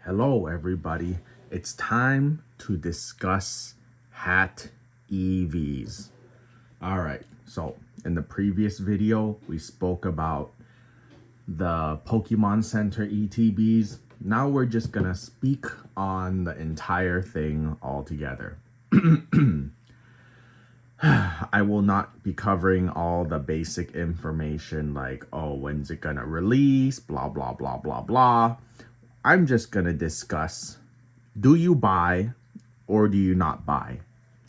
Hello, everybody. It's time to discuss hat EVs. All right, so in the previous video, we spoke about the Pokemon Center ETBs. Now we're just gonna speak on the entire thing altogether. I will not be covering all the basic information like, oh, when's it gonna release, blah, blah, blah, blah, blah. I'm just gonna discuss, do you buy or do you not buy?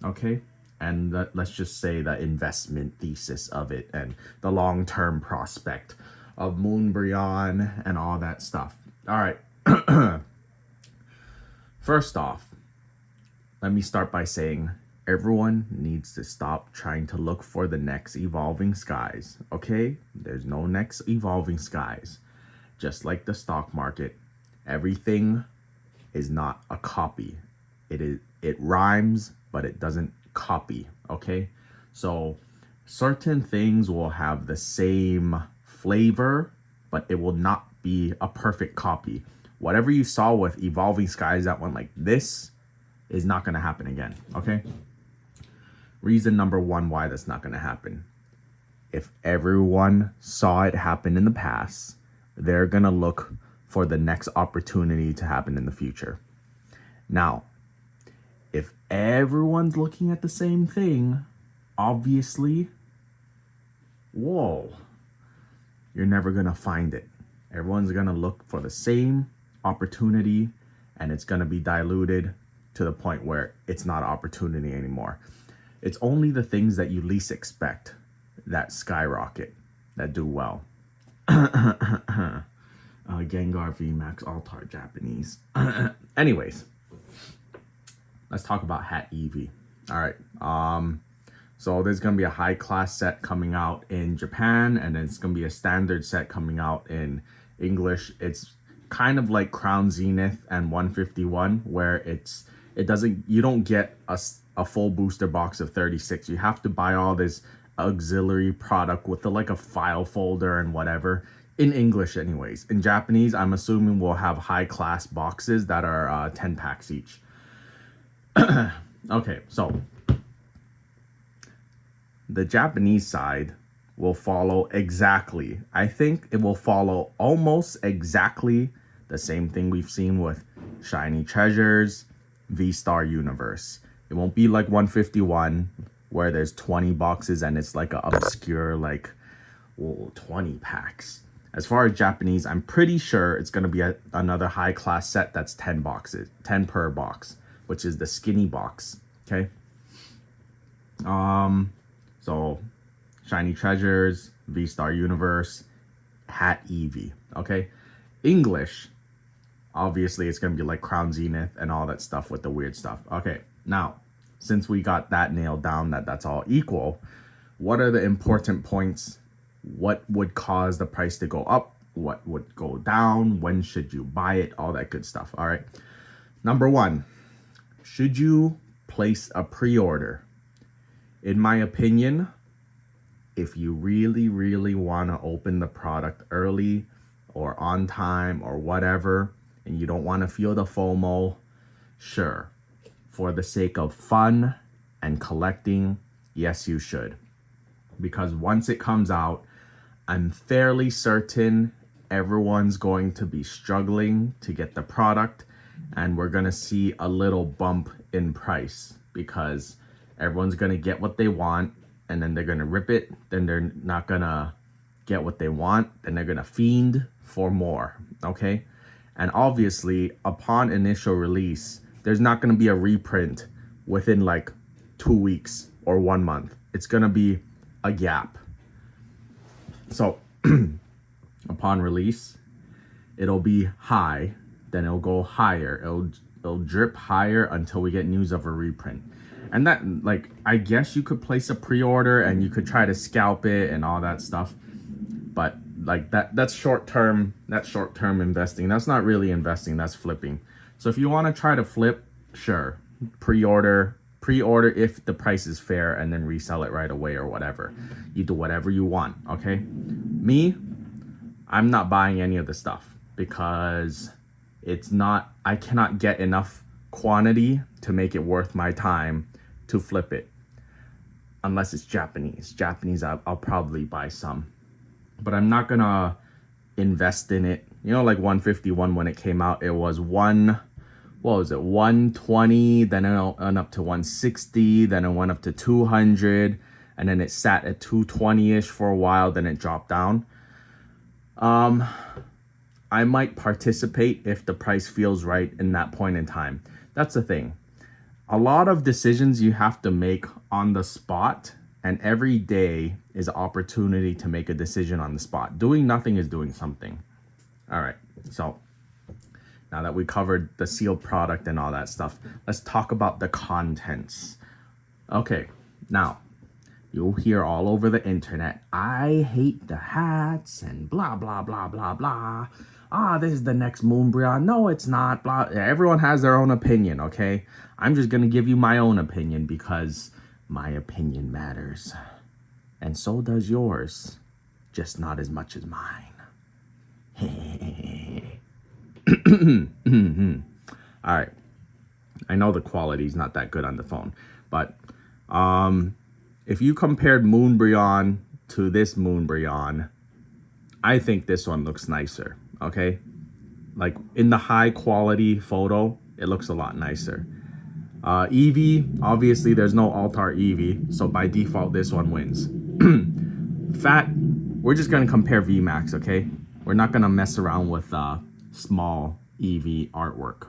Okay? And let's just say the investment thesis of it and the long-term prospect of Moonbryon and all that stuff. All right. First off, let me start by saying everyone needs to stop trying to look for the next evolving skies, okay? There's no next evolving skies. Just like the stock market, everything is not a copy. It rhymes, but it doesn't copy, okay? So certain things will have the same flavor, but it will not be a perfect copy. Whatever you saw with evolving skies that went like this is not going to happen again, okay? Reason number one why that's not going to happen. If everyone saw it happen in the past, they're going to look for the next opportunity to happen in the future. Now, if everyone's looking at the same thing, obviously, whoa, you're never going to find it. Everyone's going to look for the same opportunity, and it's going to be diluted to the point where it's not opportunity anymore. It's only the things that you least expect that skyrocket, that do well. Gengar VMAX Altar Japanese. Anyways, let's talk about Hat EV. All right. So there's gonna be a high class set coming out in Japan, and then it's gonna be a standard set coming out in English. It's kind of like Crown Zenith and 151, where you don't get a full booster box of 36. You have to buy all this auxiliary product with like a file folder and whatever. In English anyways. In Japanese, I'm assuming we'll have high class boxes that are 10 packs each. Okay, so the Japanese side will follow exactly. I think it will follow almost exactly the same thing we've seen with Shiny Treasures, V-Star Universe. It won't be like 151 where there's 20 boxes and it's like an obscure 20 packs. As far as Japanese, I'm pretty sure it's going to be another high class set that's 10 boxes, 10 per box, which is the skinny box, okay? So Shiny Treasures, V-Star Universe, Hat Eevee, okay? English, obviously it's going to be like Crown Zenith and all that stuff with the weird stuff. Okay, now, since we got that nailed down that that's all equal, what are the important points? What would cause the price to go up? What would go down? When should you buy it? All that good stuff. All right. Number one, should you place a pre-order? In my opinion, if you really, really want to open the product early or on time or whatever, and you don't want to feel the FOMO, sure. For the sake of fun and collecting, yes, you should. Because once it comes out, I'm fairly certain everyone's going to be struggling to get the product, and we're going to see a little bump in price because everyone's going to get what they want, and then they're going to rip it, then they're not going to get what they want, then they're going to fiend for more, okay? And obviously, upon initial release, there's not going to be a reprint within like 2 weeks or 1 month. It's going to be a gap. So upon release, it'll be high, then it'll go higher. It'll drip higher until we get news of a reprint. And that, like, I guess you could place a pre-order and you could try to scalp it and all that stuff. But like that's short-term investing. That's not really investing, that's flipping. So if you want to try to flip, sure, pre-order if the price is fair and then resell it right away or whatever. You do whatever you want, okay? Me, I'm not buying any of the stuff because I cannot get enough quantity to make it worth my time to flip it. Unless it's Japanese. I'll probably buy some. But I'm not gonna invest in it. You know, like 151 when it came out, it was 120, then it went up to 160, then it went up to 200, and then it sat at 220-ish for a while, then it dropped down. I might participate if the price feels right in that point in time. That's the thing. A lot of decisions you have to make on the spot, and every day is an opportunity to make a decision on the spot. Doing nothing is doing something. All right, so now that we covered the sealed product and all that stuff, let's talk about the contents. Okay, now you'll hear all over the internet, I hate the hats and blah, blah, blah, blah, blah. This is the next Moonbreon. No, it's not. Blah. Everyone has their own opinion, okay? I'm just going to give you my own opinion because my opinion matters. And so does yours, just not as much as mine. All right. I know the quality's not that good on the phone, but if you compared Moonbreon to this Moonbreon, I think this one looks nicer, okay? Like in the high quality photo, it looks a lot nicer. Eevee, obviously there's no Alt-Art Eevee, so by default this one wins. Fat, we're just gonna compare VMAX, okay? We're not gonna mess around with small Eevee artwork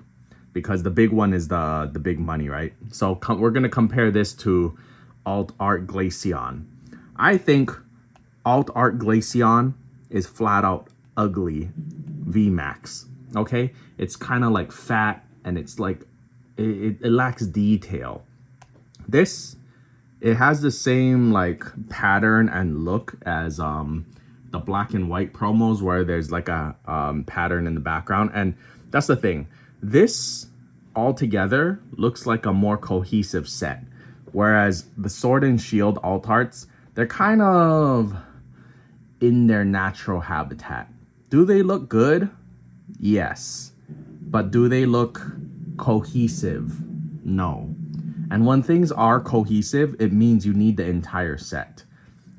because the big one is the big money, right? So we're gonna compare this to Alt-Art Glaceon. I think Alt-Art Glaceon is flat out ugly VMAX, okay? It's kind of like fat and it's like, it lacks detail. This, it has the same like pattern and look as the black and white promos where there's like a pattern in the background. And that's the thing. This altogether looks like a more cohesive set. Whereas the Sword and Shield Alt-Arts, they're kind of in their natural habitat. Do they look good? Yes. But do they look cohesive? No. And when things are cohesive, it means you need the entire set.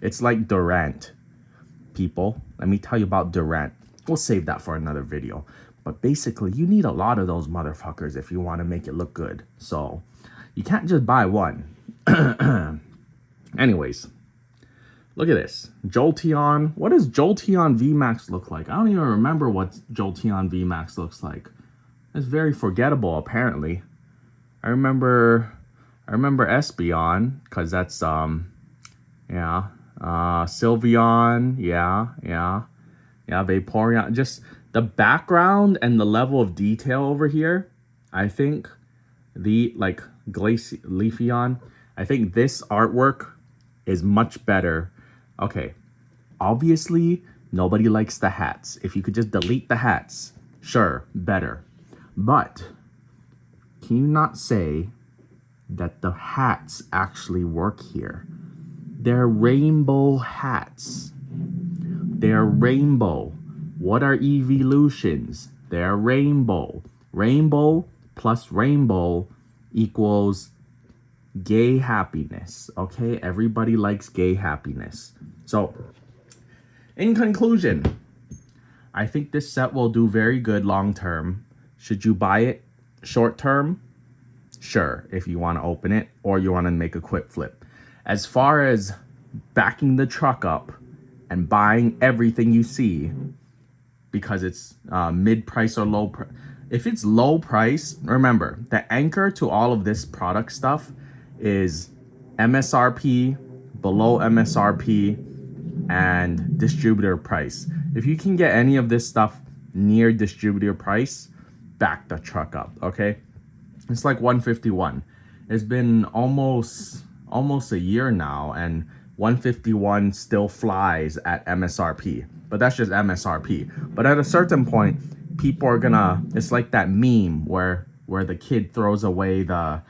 It's like Durant. People, let me tell you about Durant. We'll save that for another video. But basically, you need a lot of those motherfuckers if you want to make it look good. So, you can't just buy one. Anyways, look at this. Jolteon. What does Jolteon VMAX look like? I don't even remember what Jolteon VMAX looks like. It's very forgettable, apparently. I remember Espeon, because that's, Sylveon, yeah, Vaporeon. Just the background and the level of detail over here, I think Leafeon, I think this artwork is much better. Okay, obviously, nobody likes the hats. If you could just delete the hats, sure, better. But can you not say that the hats actually work here? They're rainbow hats. They're rainbow. What are evolutions? They're rainbow. Rainbow plus rainbow equals gay happiness. Okay, everybody likes gay happiness. So, in conclusion, I think this set will do very good long term. Should you buy it short term? Sure, if you want to open it or you want to make a quick flip. As far as backing the truck up and buying everything you see because it's mid-price or low price. If it's low price, remember, the anchor to all of this product stuff is MSRP, below MSRP, and distributor price. If you can get any of this stuff near distributor price, back the truck up, okay? It's like 151. It's been almost a year now, and 151 still flies at MSRP. But that's just MSRP. But at a certain point, people are gonna, it's like that meme where the kid throws away the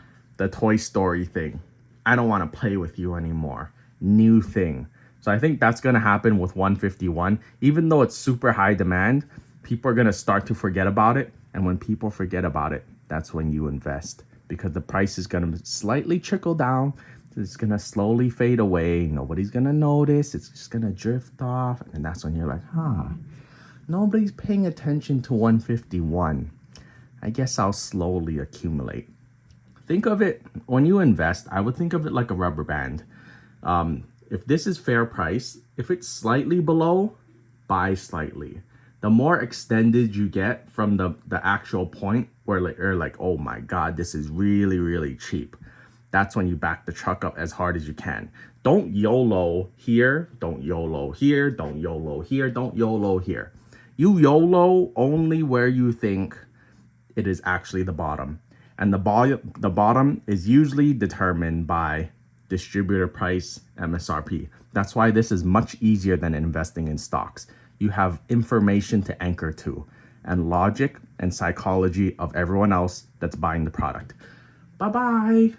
Toy Story thing. I don't want to play with you anymore. New thing. So I think that's gonna happen with 151. Even though it's super high demand, people are gonna start to forget about it And when people forget about it, that's when you invest, because the price is going to slightly trickle down. It's going to slowly fade away. Nobody's going to notice. It's just going to drift off. And that's when you're like, nobody's paying attention to 151. I guess I'll slowly accumulate. Think of it, when you invest, I would think of it like a rubber band. If this is fair price, if it's slightly below, buy slightly. The more extended you get from the actual point where you're like, oh my God, this is really, really cheap. That's when you back the truck up as hard as you can. Don't YOLO here, don't YOLO here, don't YOLO here, don't YOLO here. You YOLO only where you think it is actually the bottom. And the bottom is usually determined by distributor price, MSRP. That's why this is much easier than investing in stocks. You have information to anchor to, and logic and psychology of everyone else that's buying the product. Bye-bye.